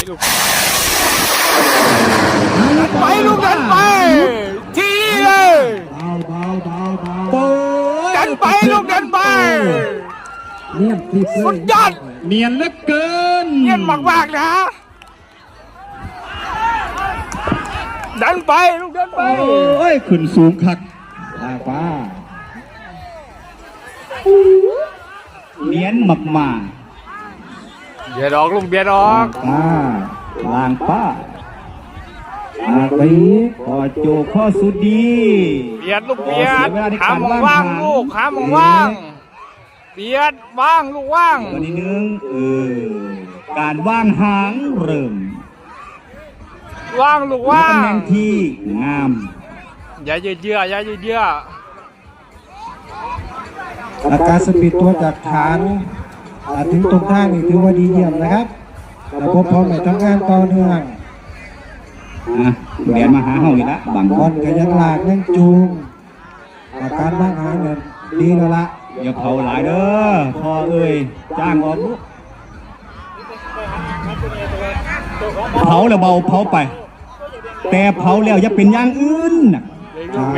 ลูกไปลูกดันไปทีเลยดันไปลูกดันไปเนียนติดเลย สุดยอด เนียนเหลือเกิน เยี่ยมมากๆนะดันไปลูกดันไป โอ้ยขึ้นสูงคัก ลางป้า เนียนมาก เบียดออกลูกเบียดออก ป้าลางป้าลางไปพอโจข้อสุดดี เบียดลูกเบียดหามองว่างลูกหามองว่างเบียดว่างลูกว่าง ตัวนี้นึงการว่างหางเริ่ม ว่างลูกว่าง ตำแหน่งที่งาม อย่ายืดเยื้ออย่ายืดเยื้อ อาการสปีดตัวจากฐานถึงตรงทางนี่ถือว่าดีเยี่ยมนะครับระบบพร้อมในทำงานต่อเนื่อง เรียนมาหาเฮาอีกละบาง บ ค อน ลก็ยังลากยังจูงอาการว่างหางเนี่ยดีแล้วละ อย่าเผาหลายเด้อพ่อเอ้ยจ้างออกลูกเผาแล้วเบาเผาไป แต่เผาแล้วอย่าเป็นอย่างอื่นน่ะ ลูกเม